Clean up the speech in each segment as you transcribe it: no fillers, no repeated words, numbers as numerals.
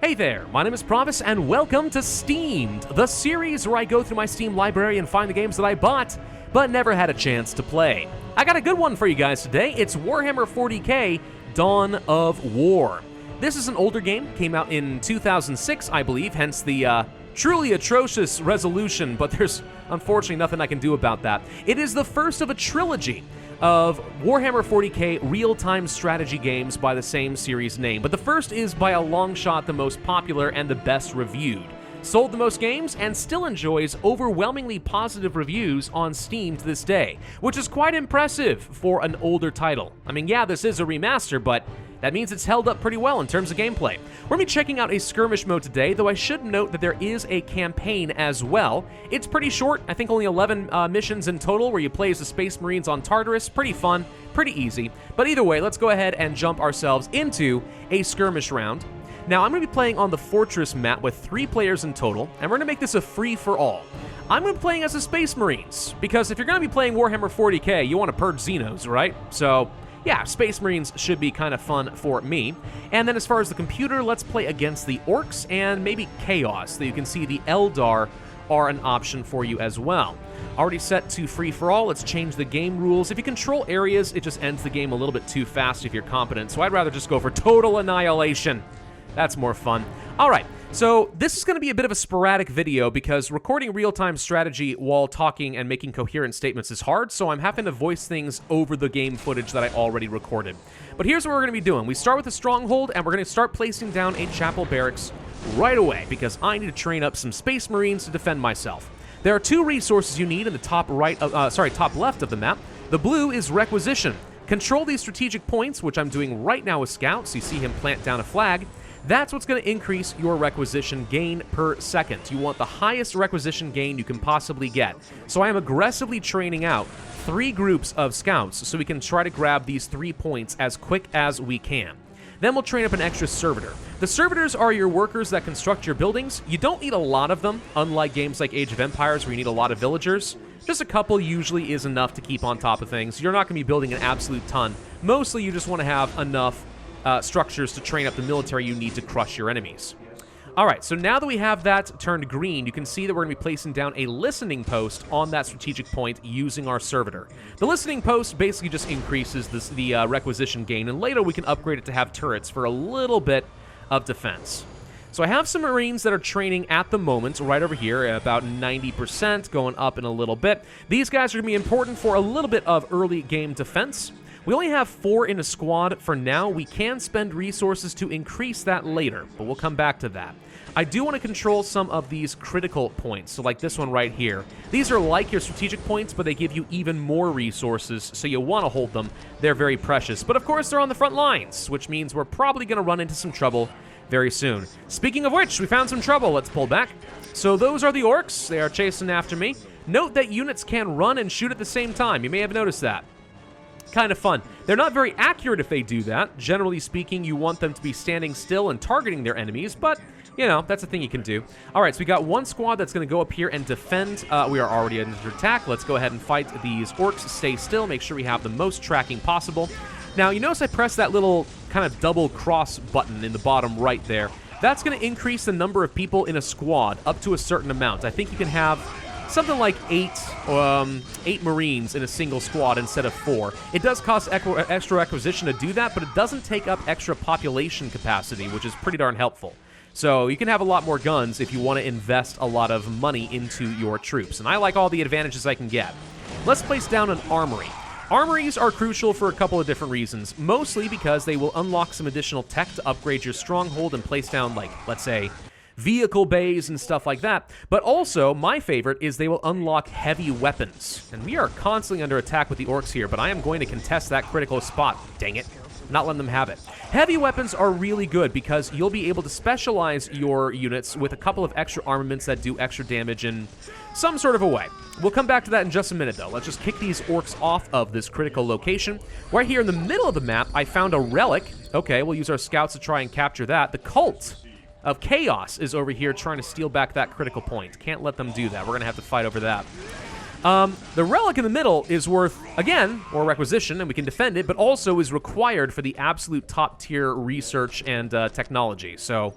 Hey there, my name is Pravus, and welcome to Steamed, the series where I go through my Steam library and find the games that I bought, but never had a chance to play. I got a good one for you guys today. It's Warhammer 40k, Dawn of War. This is an older game, came out in 2006, I believe, hence the truly atrocious resolution, but there's unfortunately nothing I can do about that. It is the first of a trilogy of Warhammer 40k real-time strategy games by the same series name, but the first is by a long shot the most popular and the best reviewed. Sold the most games and still enjoys overwhelmingly positive reviews on Steam to this day, which is quite impressive for an older title. I mean, yeah, this is a remaster, but that means it's held up pretty well in terms of gameplay. We're going to be checking out a skirmish mode today, though I should note that there is a campaign as well. It's pretty short, I think only 11 missions in total, where you play as the Space Marines on Tartarus. Pretty fun, pretty easy. But either way, let's go ahead and jump ourselves into a skirmish round. Now, I'm going to be playing on the Fortress map with 3 players in total, and we're going to make this a free-for-all. I'm going to be playing as the Space Marines, because if you're going to be playing Warhammer 40k, you want to purge Xenos, right? So yeah, Space Marines should be kind of fun for me. And then as far as the computer, let's play against the Orcs and maybe Chaos, so you can see the Eldar are an option for you as well. Already set to free-for-all, let's change the game rules. If you control areas, it just ends the game a little bit too fast if you're competent, so I'd rather just go for total annihilation. That's more fun. All right, so this is going to be a bit of a sporadic video because recording real-time strategy while talking and making coherent statements is hard, so I'm having to voice things over the game footage that I already recorded. But here's what we're going to be doing. We start with a stronghold, and we're going to start placing down a chapel barracks right away because I need to train up some Space Marines to defend myself. There are 2 resources you need in the top left of the map. The blue is requisition. Control these strategic points, which I'm doing right now with scouts. You see him plant down a flag. That's what's going to increase your requisition gain per second. You want the highest requisition gain you can possibly get. So I am aggressively training out 3 groups of scouts so we can try to grab these 3 points as quick as we can. Then we'll train up an extra servitor. The servitors are your workers that construct your buildings. You don't need a lot of them, unlike games like Age of Empires where you need a lot of villagers. Just a couple usually is enough to keep on top of things. You're not going to be building an absolute ton. Mostly you just want to have enough structures to train up the military you need to crush your enemies. Alright, so now that we have that turned green, you can see that we're going to be placing down a listening post on that strategic point using our servitor. The listening post basically just increases the requisition gain, and later we can upgrade it to have turrets for a little bit of defense. So I have some Marines that are training at the moment, right over here, at about 90%, going up in a little bit. These guys are going to be important for a little bit of early game defense. We only have 4 in a squad for now. We can spend resources to increase that later, but we'll come back to that. I do want to control some of these critical points, so like this one right here. These are like your strategic points, but they give you even more resources, so you want to hold them. They're very precious. But of course, they're on the front lines, which means we're probably going to run into some trouble very soon. Speaking of which, we found some trouble. Let's pull back. So those are the Orcs. They are chasing after me. Note that units can run and shoot at the same time. You may have noticed that. Kind of fun. They're not very accurate if they do that. Generally speaking, you want them to be standing still and targeting their enemies, but, you know, that's a thing you can do. All right, so we got 1 squad that's going to go up here and defend. We are already under attack. Let's go ahead and fight these Orcs. Stay still. Make sure we have the most tracking possible. Now, you notice I pressed that little kind of double cross button in the bottom right there. That's going to increase the number of people in a squad up to a certain amount. I think you can have something like 8 Marines in a single squad instead of 4. It does cost extra acquisition to do that, but it doesn't take up extra population capacity, which is pretty darn helpful. So you can have a lot more guns if you want to invest a lot of money into your troops, and I like all the advantages I can get. Let's place down an armory. Armories are crucial for a couple of different reasons, mostly because they will unlock some additional tech to upgrade your stronghold and place down, like, let's say, vehicle bays and stuff like that, but also, my favorite is they will unlock heavy weapons. And we are constantly under attack with the Orcs here, but I am going to contest that critical spot. Dang it. Not letting them have it. Heavy weapons are really good because you'll be able to specialize your units with a couple of extra armaments that do extra damage in some sort of a way. We'll come back to that in just a minute, though. Let's just kick these Orcs off of this critical location. Right here in the middle of the map, I found a relic. Okay, we'll use our scouts to try and capture that. The cult of Chaos is over here trying to steal back that critical point. Can't let them do that. We're going to have to fight over that. The relic in the middle is worth, again, more requisition, and we can defend it, but also is required for the absolute top-tier research and technology. So,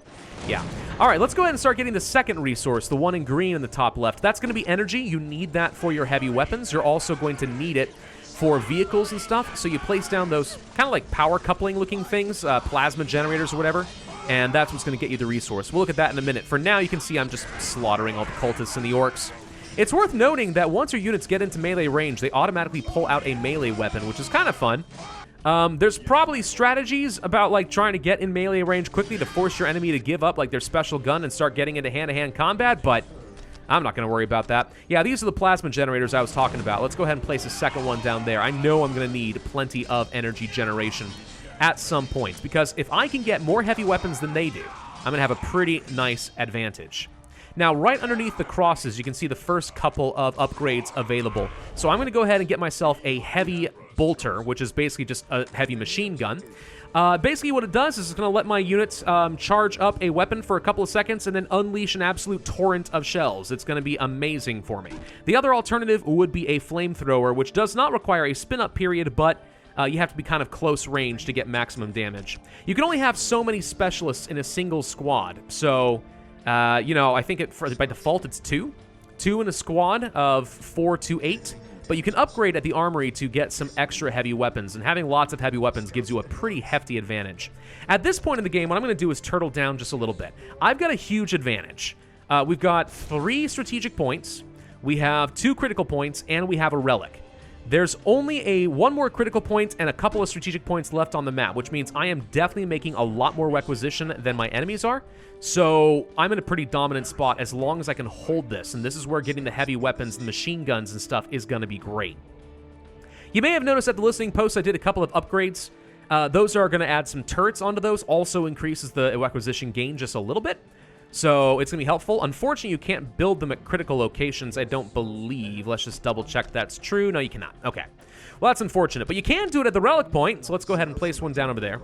yeah. All right, let's go ahead and start getting the second resource, the one in green in the top left. That's going to be energy. You need that for your heavy weapons. You're also going to need it for vehicles and stuff, so you place down those kind of like power coupling looking things, plasma generators or whatever, and that's what's going to get you the resource. We'll look at that in a minute. For now, you can see I'm just slaughtering all the cultists and the orcs. It's worth noting that once your units get into melee range, they automatically pull out a melee weapon, which is kind of fun. There's probably strategies about like trying to get in melee range quickly to force your enemy to give up like their special gun and start getting into hand-to-hand combat, but I'm not going to worry about that. Yeah, these are the plasma generators I was talking about. Let's go ahead and place a second one down there. I know I'm going to need plenty of energy generation at some point, because if I can get more heavy weapons than they do, I'm going to have a pretty nice advantage. Now, right underneath the crosses, you can see the first couple of upgrades available. So I'm going to go ahead and get myself a heavy bolter, which is basically just a heavy machine gun. Basically what it does is it's going to let my units charge up a weapon for a couple of seconds and then unleash an absolute torrent of shells. It's going to be amazing for me. The other alternative would be a flamethrower, which does not require a spin-up period, but you have to be kind of close range to get maximum damage. You can only have so many specialists in a single squad, so, you know, I think by default it's 2. 2 in a squad of 4 to 8. But you can upgrade at the Armory to get some extra heavy weapons, and having lots of heavy weapons gives you a pretty hefty advantage. At this point in the game, what I'm going to do is turtle down just a little bit. I've got a huge advantage. We've got 3 strategic points, we have 2 critical points, and we have a relic. There's only one more critical point and a couple of strategic points left on the map, which means I am definitely making a lot more requisition than my enemies are. So I'm in a pretty dominant spot as long as I can hold this, and this is where getting the heavy weapons, the machine guns and stuff is going to be great. You may have noticed at the listening post I did a couple of upgrades. Those are going to add some turrets onto those, also increases the requisition gain just a little bit. So it's going to be helpful. Unfortunately, you can't build them at critical locations, I don't believe. Let's just double check that's true. No, you cannot. Okay. Well, that's unfortunate. But you can do it at the relic point, so let's go ahead and place one down over there.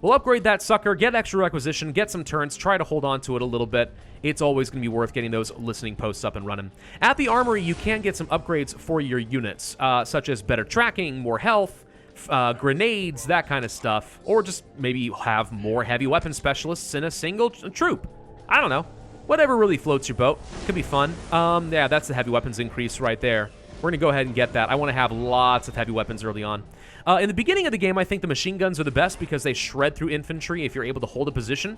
We'll upgrade that sucker, get extra requisition, get some turns, try to hold on to it a little bit. It's always going to be worth getting those listening posts up and running. At the Armory, you can get some upgrades for your units, such as better tracking, more health, grenades, that kind of stuff. Or just maybe have more heavy weapon specialists in a single troop. I don't know. Whatever really floats your boat. Could be fun. Yeah, that's the heavy weapons increase right there. We're going to go ahead and get that. I want to have lots of heavy weapons early on. In the beginning of the game, I think the machine guns are the best because they shred through infantry if you're able to hold a position.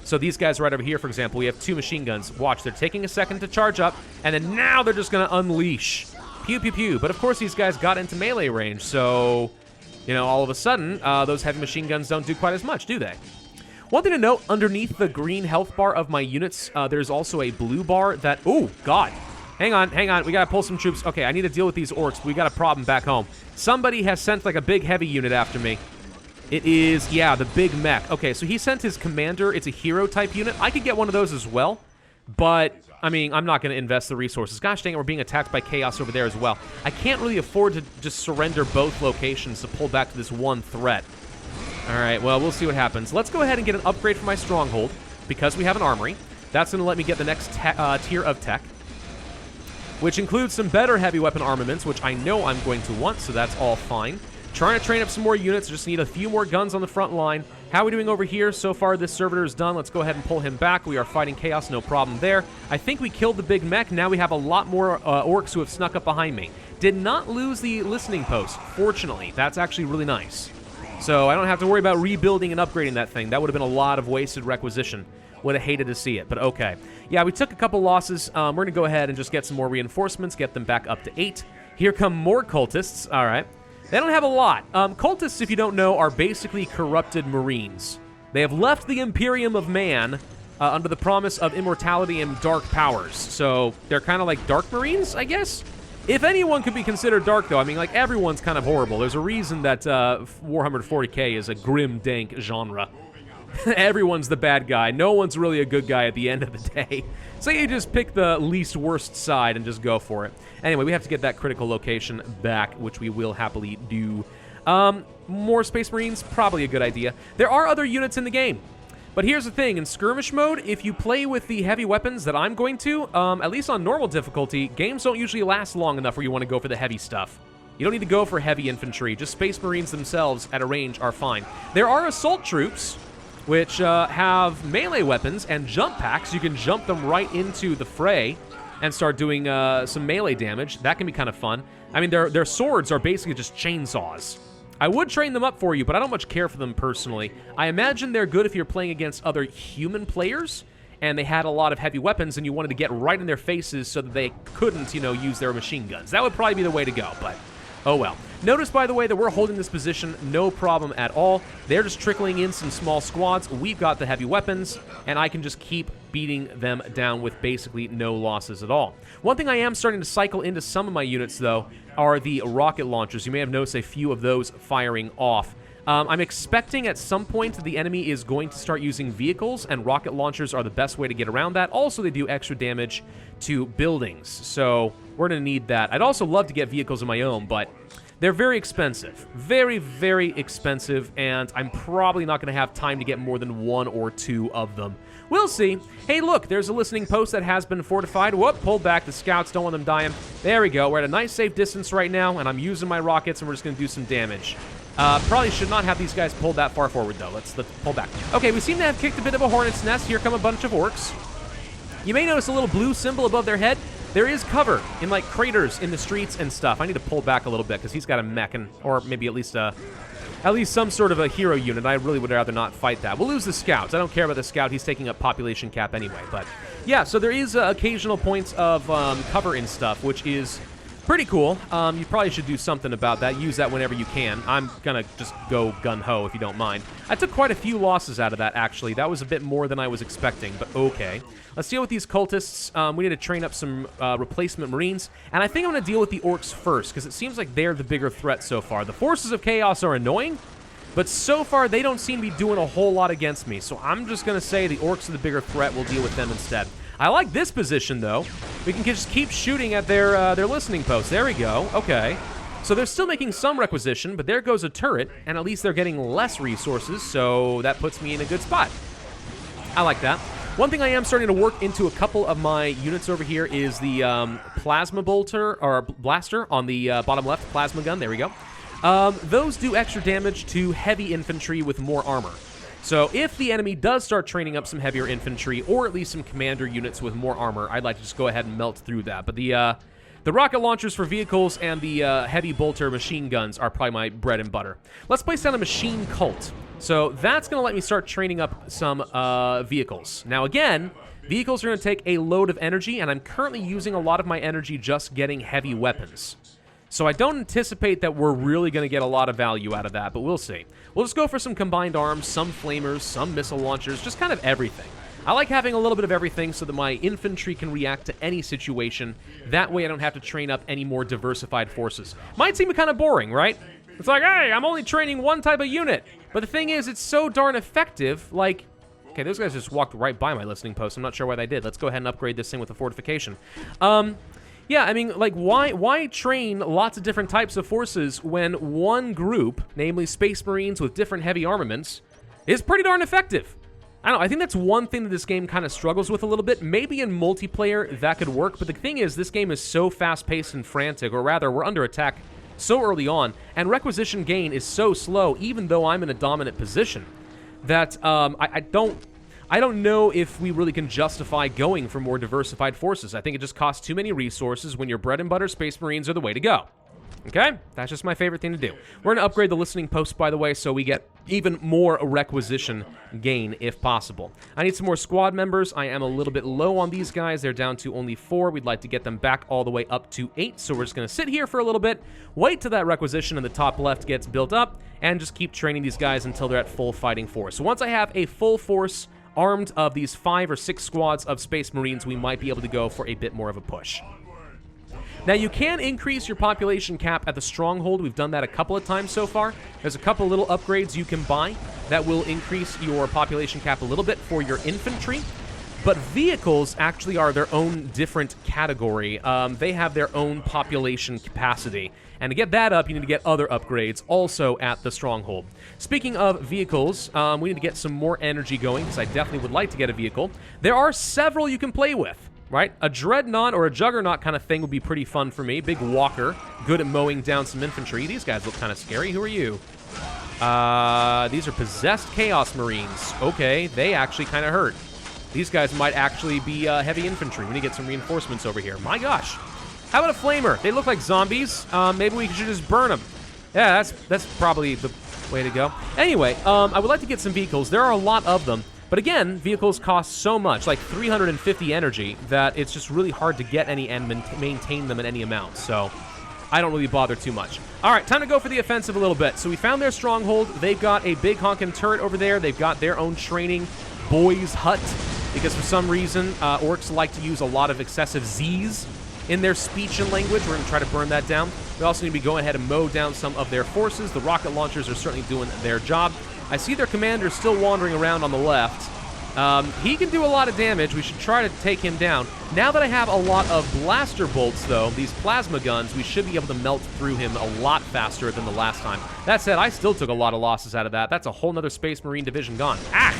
So these guys right over here, for example, we have 2 machine guns. Watch, they're taking a second to charge up, and then now they're just going to unleash. Pew, pew, pew. But of course, these guys got into melee range, so, you know, all of a sudden, those heavy machine guns don't do quite as much, do they? One thing to note, underneath the green health bar of my units, there's also a blue bar that... Oh, God. Hang on. We gotta pull some troops. Okay, I need to deal with these orcs. We got a problem back home. Somebody has sent, like, a big heavy unit after me. It is, yeah, the big mech. Okay, so he sent his commander. It's a hero-type unit. I could get one of those as well, but, I mean, I'm not gonna invest the resources. Gosh dang it, we're being attacked by chaos over there as well. I can't really afford to just surrender both locations to pull back to this one threat. All right, well, we'll see what happens. Let's go ahead and get an upgrade for my stronghold, because we have an armory. That's going to let me get the next tier of tech, which includes some better heavy weapon armaments, which I know I'm going to want, so that's all fine. Trying to train up some more units, just need a few more guns on the front line. How are we doing over here? So far, this servitor is done. Let's go ahead and pull him back. We are fighting chaos, no problem there. I think we killed the big mech. Now we have a lot more orcs who have snuck up behind me. Did not lose the listening post, fortunately. That's actually really nice. So I don't have to worry about rebuilding and upgrading that thing. That would have been a lot of wasted requisition. Would have hated to see it, but okay. Yeah, we took a couple losses. We're going to go ahead and just get some more reinforcements, get them back up to 8. Here come more cultists. All right. They don't have a lot. Cultists, if you don't know, are basically corrupted Marines. They have left the Imperium of Man under the promise of immortality and dark powers. So they're kind of like Dark Marines, I guess? If anyone could be considered dark, though, I mean, like, everyone's kind of horrible. There's a reason that Warhammer 40k is a grim, dank genre. Everyone's the bad guy. No one's really a good guy at the end of the day. So you just pick the least worst side and just go for it. Anyway, we have to get that critical location back, which we will happily do. More Space Marines, probably a good idea. There are other units in the game. But here's the thing, in skirmish mode, if you play with the heavy weapons that I'm going to, at least on normal difficulty, games don't usually last long enough where you want to go for the heavy stuff. You don't need to go for heavy infantry. Just Space Marines themselves at a range are fine. There are assault troops, which have melee weapons and jump packs. You can jump them right into the fray and start doing some melee damage. That can be kind of fun. I mean, their swords are basically just chainsaws. I would train them up for you, but I don't much care for them personally. I imagine they're good if you're playing against other human players, and they had a lot of heavy weapons, and you wanted to get right in their faces so that they couldn't, you know, use their machine guns. That would probably be the way to go, but oh well. Notice, by the way, that we're holding this position no problem at all. They're just trickling in some small squads. We've got the heavy weapons, and I can just keep beating them down with basically no losses at all. One thing I am starting to cycle into some of my units, though, are the rocket launchers. You may have noticed a few of those firing off. I'm expecting at some point that the enemy is going to start using vehicles, and rocket launchers are the best way to get around that. Also, they do extra damage to buildings, so we're going to need that. I'd also love to get vehicles of my own, but they're very expensive. Very, very expensive, and I'm probably not going to have time to get more than 1 or 2 of them. We'll see. Hey, look, there's a listening post that has been fortified. Whoop, pulled back the scouts. Don't want them dying. There we go. We're at a nice safe distance right now, and I'm using my rockets, and we're just going to do some damage. Probably should not have these guys pulled that far forward, though. Let's pull back. Okay, we seem to have kicked a bit of a hornet's nest. Here come a bunch of orcs. You may notice a little blue symbol above their head. There is cover in, like, craters in the streets and stuff. I need to pull back a little bit because he's got a mech, or maybe at least some sort of a hero unit. I really would rather not fight that. We'll lose the scouts. I don't care about the scout. He's taking up population cap anyway. But yeah, so there is occasional points of cover and stuff, which is pretty cool. You probably should do something about that. Use that whenever you can. I'm going to just go gun-ho if you don't mind. I took quite a few losses out of that, actually. That was a bit more than I was expecting, but okay. Let's deal with these cultists. We need to train up some replacement Marines. And I think I'm going to deal with the Orcs first, because it seems like they're the bigger threat so far. The Forces of Chaos are annoying, but so far they don't seem to be doing a whole lot against me. So I'm just going to say the Orcs are the bigger threat. We'll deal with them instead. I like this position, though. We can just keep shooting at their listening posts. There we go. Okay. So they're still making some requisition, but there goes a turret, and at least they're getting less resources, so that puts me in a good spot. I like that. One thing I am starting to work into a couple of my units over here is the plasma bolter, or blaster on the bottom left, plasma gun. There we go. Those do extra damage to heavy infantry with more armor. So if the enemy does start training up some heavier infantry, or at least some commander units with more armor, I'd like to just go ahead and melt through that. But the rocket launchers for vehicles and the heavy bolter machine guns are probably my bread and butter. Let's place down a machine cult. So that's going to let me start training up some vehicles. Now again, vehicles are going to take a load of energy, and I'm currently using a lot of my energy just getting heavy weapons. So I don't anticipate that we're really going to get a lot of value out of that, but we'll see. We'll just go for some combined arms, some flamers, some missile launchers, just kind of everything. I like having a little bit of everything so that my infantry can react to any situation. That way I don't have to train up any more diversified forces. Might seem kind of boring, right? It's like, hey, I'm only training one type of unit. But the thing is, it's so darn effective, like... Okay, those guys just walked right by my listening post. I'm not sure why they did. Let's go ahead and upgrade this thing with a fortification. Yeah, I mean, like, why train lots of different types of forces when one group, namely Space Marines with different heavy armaments, is pretty darn effective? I don't know, I think that's one thing that this game kind of struggles with a little bit. Maybe in multiplayer that could work, but the thing is, this game is so fast-paced and frantic, or rather, we're under attack so early on, and requisition gain is so slow, even though I'm in a dominant position, that I don't know if we really can justify going for more diversified forces. I think it just costs too many resources when your bread and butter Space Marines are the way to go. Okay? That's just my favorite thing to do. We're going to upgrade the listening post, by the way, so we get even more requisition gain, if possible. I need some more squad members. I am a little bit low on these guys. They're down to only 4. We'd like to get them back all the way up to 8, so we're just going to sit here for a little bit, wait till that requisition in the top left gets built up, and just keep training these guys until they're at full fighting force. So once I have a full force armed of these 5 or 6 squads of Space Marines, we might be able to go for a bit more of a push. Now, you can increase your population cap at the Stronghold. We've done that a couple of times so far. There's a couple little upgrades you can buy that will increase your population cap a little bit for your infantry. But vehicles actually are their own different category. They have their own population capacity. And to get that up, you need to get other upgrades also at the Stronghold. Speaking of vehicles, we need to get some more energy going, because I definitely would like to get a vehicle. There are several you can play with, right? A Dreadnought or a Juggernaut kind of thing would be pretty fun for me. Big walker, good at mowing down some infantry. These guys look kind of scary. Who are you? These are possessed Chaos Marines. Okay, they actually kind of hurt. These guys might actually be heavy infantry. We need to get some reinforcements over here. My gosh. How about a flamer? They look like zombies. Maybe we should just burn them. Yeah, that's probably the way to go. Anyway, I would like to get some vehicles. There are a lot of them. But again, vehicles cost so much, like 350 energy, that it's just really hard to get any and maintain them in any amount. So I don't really bother too much. All right, time to go for the offensive a little bit. So we found their stronghold. They've got a big honking turret over there. They've got their own training boys' hut, because for some reason, Orcs like to use a lot of excessive Z's in their speech and language. We're going to try to burn that down. We also need to be going ahead and mow down some of their forces. The rocket launchers are certainly doing their job. I see their commander still wandering around on the left. He can do a lot of damage. We should try to take him down. Now that I have a lot of blaster bolts, though, these plasma guns, we should be able to melt through him a lot faster than the last time. That said, I still took a lot of losses out of that. That's a whole nother Space Marine division gone. Ah!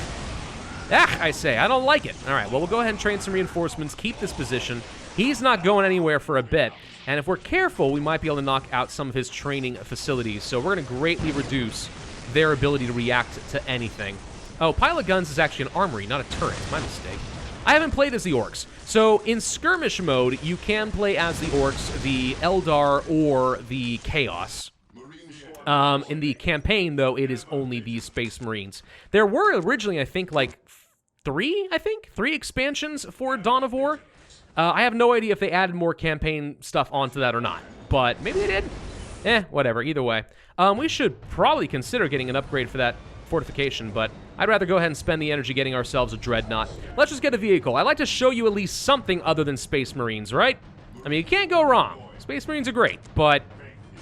Ah, I say, I don't like it. All right, well, we'll go ahead and train some reinforcements, keep this position. He's not going anywhere for a bit, and if we're careful, we might be able to knock out some of his training facilities, so we're going to greatly reduce their ability to react to anything. Oh, pilot guns is actually an armory, not a turret. My mistake. I haven't played as the Orcs, so in skirmish mode, you can play as the Orcs, the Eldar, or the Chaos. In the campaign, though, it is only these Space Marines. There were originally, I think, like three expansions for Dawn of War. I have no idea if they added more campaign stuff onto that or not, but maybe they did. Whatever, either way. We should probably consider getting an upgrade for that fortification, but I'd rather go ahead and spend the energy getting ourselves a Dreadnought. Let's just get a vehicle. I'd like to show you at least something other than Space Marines, right? I mean, you can't go wrong. Space Marines are great, but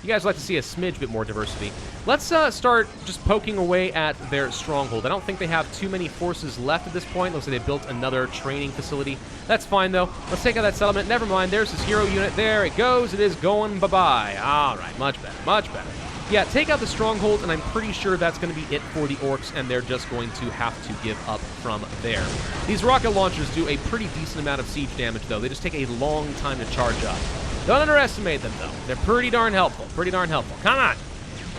you guys like to see a smidge bit more diversity. Let's start just poking away at their stronghold. I don't think they have too many forces left at this point. Looks like they built another training facility. That's fine, though. Let's take out that settlement. Never mind. There's his hero unit. There it goes. It is going bye-bye. All right. Much better. Much better. Yeah, take out the stronghold, and I'm pretty sure that's going to be it for the Orcs, and they're just going to have to give up from there. These rocket launchers do a pretty decent amount of siege damage, though. They just take a long time to charge up. Don't underestimate them, though. They're pretty darn helpful. Pretty darn helpful. Come on.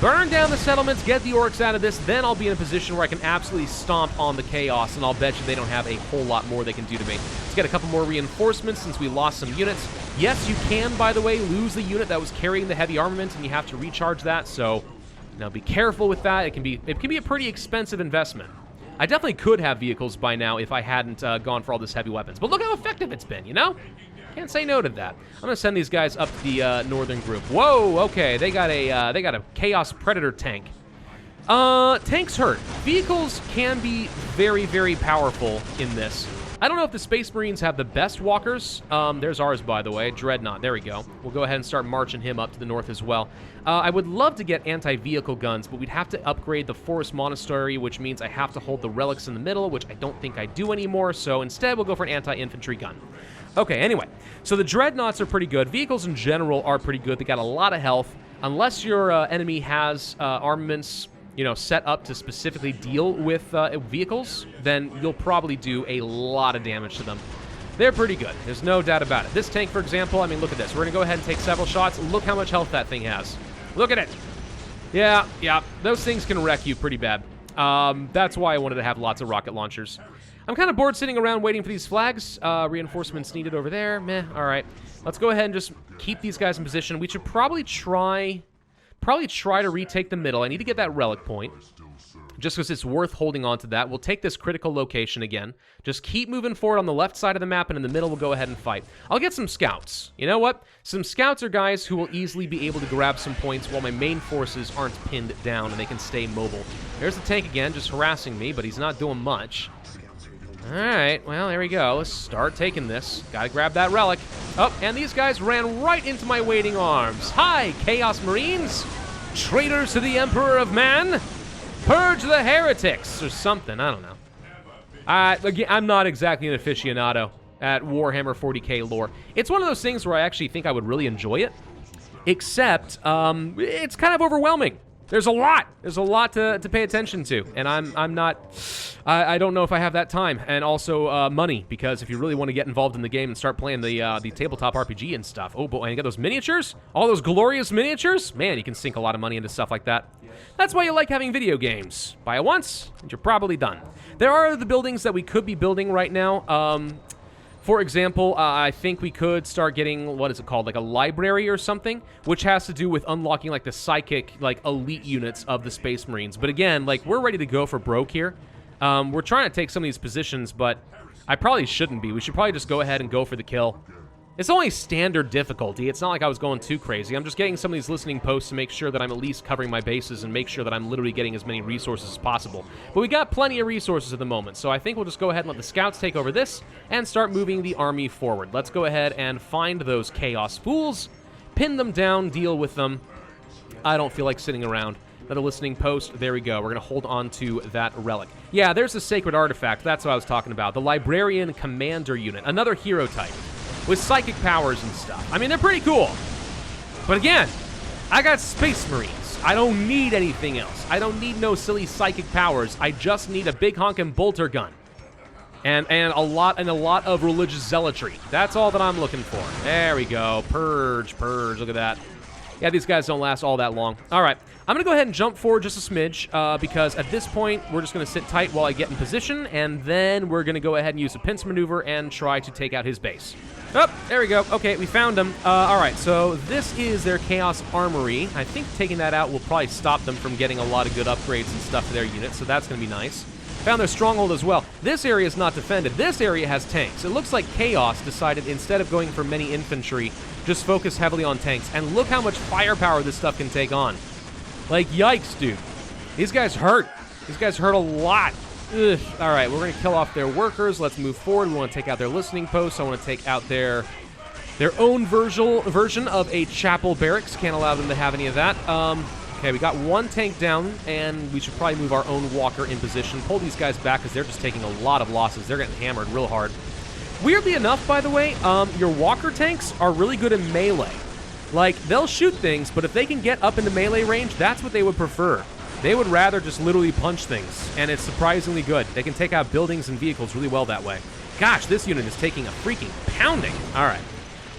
Burn down the settlements, get the Orcs out of this, then I'll be in a position where I can absolutely stomp on the Chaos, and I'll bet you they don't have a whole lot more they can do to me. Let's get a couple more reinforcements since we lost some units. Yes, you can, by the way, lose the unit that was carrying the heavy armament, and you have to recharge that, so now be careful with that. It can be a pretty expensive investment. I definitely could have vehicles by now if I hadn't gone for all this heavy weapons, but look how effective it's been, you know? Can't say no to that. I'm gonna send these guys up to the northern group. Whoa, okay, they got a Chaos Predator tank. Tanks hurt. Vehicles can be very, very powerful in this. I don't know if the Space Marines have the best walkers. There's ours, by the way, Dreadnought. There we go. We'll go ahead and start marching him up to the north as well. I would love to get anti-vehicle guns, but we'd have to upgrade the Forest Monastery, which means I have to hold the relics in the middle, which I don't think I do anymore, so instead we'll go for an anti-infantry gun. Okay, anyway, so the Dreadnoughts are pretty good. Vehicles in general are pretty good. They got a lot of health. Unless your enemy has armaments, you know, set up to specifically deal with vehicles, then you'll probably do a lot of damage to them. They're pretty good. There's no doubt about it. This tank, for example, I mean, look at this. We're going to go ahead and take several shots. Look how much health that thing has. Look at it. Yeah, those things can wreck you pretty bad. That's why I wanted to have lots of rocket launchers. I'm kind of bored sitting around waiting for these flags. Reinforcements needed over there. Meh, all right. Let's go ahead and just keep these guys in position. We should probably try to retake the middle. I need to get that relic point, just because it's worth holding on to that. We'll take this critical location again. Just keep moving forward on the left side of the map, and in the middle, we'll go ahead and fight. I'll get some scouts. You know what? Some scouts are guys who will easily be able to grab some points while my main forces aren't pinned down, and they can stay mobile. There's the tank again, just harassing me, but he's not doing much. All right, well, there we go. Let's start taking this. Gotta grab that relic. Oh, and these guys ran right into my waiting arms. Hi, Chaos Marines! Traitors to the Emperor of Man! Purge the heretics! Or something, I don't know. Again, I'm not exactly an aficionado at Warhammer 40k lore. It's one of those things where I actually think I would really enjoy it, except it's kind of overwhelming. There's a lot to pay attention to, and I don't know if I have that time, and also money, because if you really want to get involved in the game and start playing the tabletop RPG and stuff, oh boy, and you got those miniatures, all those glorious miniatures, man, you can sink a lot of money into stuff like that. That's why you like having video games. Buy it once, and you're probably done. There are the buildings that we could be building right now. For example, I think we could start getting, what is it called, like a library or something, which has to do with unlocking, like, the psychic, like, elite units of the Space Marines. But again, like, we're ready to go for broke here. We're trying to take some of these positions, but I probably shouldn't be. We should probably just go ahead and go for the kill. It's only standard difficulty. It's not like I was going too crazy. I'm just getting some of these listening posts to make sure that I'm at least covering my bases and make sure that I'm literally getting as many resources as possible. But we got plenty of resources at the moment, so I think we'll just go ahead and let the scouts take over this and start moving the army forward. Let's go ahead and find those chaos fools, pin them down, deal with them. I don't feel like sitting around. Another listening post. There we go. We're going to hold on to that relic. Yeah, there's the sacred artifact. That's what I was talking about. The Librarian Commander Unit. Another hero type with psychic powers and stuff. I mean, they're pretty cool. But again, I got Space Marines. I don't need anything else. I don't need no silly psychic powers. I just need a big honkin' bolter gun. And a lot of religious zealotry. That's all that I'm looking for. There we go. Purge. Look at that. Yeah, these guys don't last all that long. All right. I'm going to go ahead and jump forward just a smidge, because at this point, we're just going to sit tight while I get in position, and then we're going to go ahead and use a pincer maneuver and try to take out his base. Oh, there we go. Okay, we found him. All right, so this is their Chaos Armory. I think taking that out will probably stop them from getting a lot of good upgrades and stuff to their units, so that's going to be nice. Found their stronghold as well. This area is not defended. This area has tanks. It looks like Chaos decided, instead of going for many infantry, just focus heavily on tanks. And look how much firepower this stuff can take on. Like, yikes, dude. These guys hurt. These guys hurt a lot. Ugh. All right, we're going to kill off their workers. Let's move forward. We want to take out their listening posts. I want to take out their own version of a chapel barracks. Can't allow them to have any of that. Okay, we got one tank down, and we should probably move our own walker in position. Pull these guys back, because they're just taking a lot of losses. They're getting hammered real hard. Weirdly enough, by the way, your walker tanks are really good in melee. Like, they'll shoot things, but if they can get up into melee range, that's what they would prefer. They would rather just literally punch things, and it's surprisingly good. They can take out buildings and vehicles really well that way. Gosh, this unit is taking a freaking pounding. All right.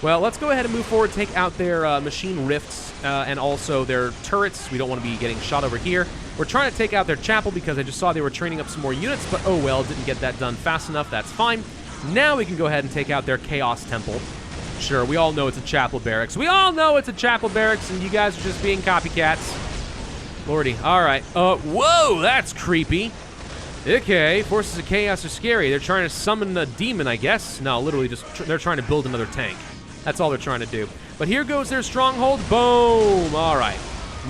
Well, let's go ahead and move forward, take out their machine rifts and also their turrets. We don't want to be getting shot over here. We're trying to take out their chapel because I just saw they were training up some more units, but oh well, didn't get that done fast enough. That's fine. Now we can go ahead and take out their Chaos Temple. Sure, we all know it's a chapel barracks. We all know it's a chapel barracks, and you guys are just being copycats. Lordy. All right. Whoa, that's creepy. Okay, forces of chaos are scary. They're trying to summon a demon, I guess. No, literally just they're trying to build another tank. That's all they're trying to do. But here goes their stronghold. Boom. All right.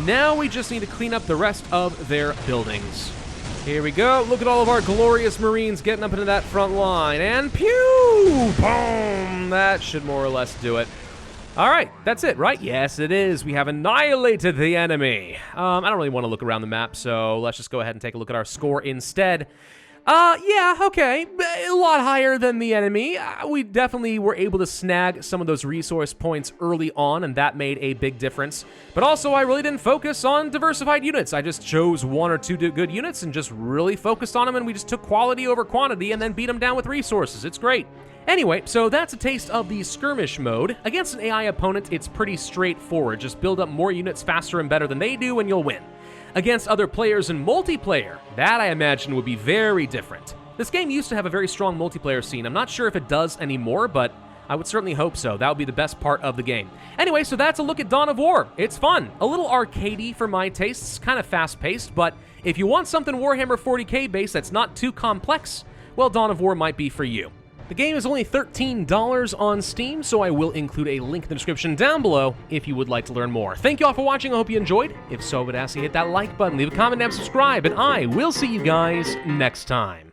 Now we just need to clean up the rest of their buildings. Here we go. Look at all of our glorious Marines getting up into that front line. And pew! Boom! That should more or less do it. All right, that's it, right? Yes, it is. We have annihilated the enemy. I don't really want to look around the map, so let's just go ahead and take a look at our score instead. Yeah, okay. A lot higher than the enemy. We definitely were able to snag some of those resource points early on, and that made a big difference. But also, I really didn't focus on diversified units. I just chose one or two good units and just really focused on them, and we just took quality over quantity and then beat them down with resources. It's great. Anyway, so that's a taste of the skirmish mode. Against an AI opponent, it's pretty straightforward. Just build up more units faster and better than they do, and you'll win. Against other players in multiplayer, that I imagine would be very different. This game used to have a very strong multiplayer scene. I'm not sure if it does anymore, but I would certainly hope so. That would be the best part of the game. Anyway, so that's a look at Dawn of War. It's fun. A little arcadey for my tastes, kind of fast-paced, but if you want something Warhammer 40k based that's not too complex, well, Dawn of War might be for you. The game is only $13 on Steam, so I will include a link in the description down below if you would like to learn more. Thank you all for watching. I hope you enjoyed. If so, I would ask you to hit that like button, leave a comment, and subscribe, and I will see you guys next time.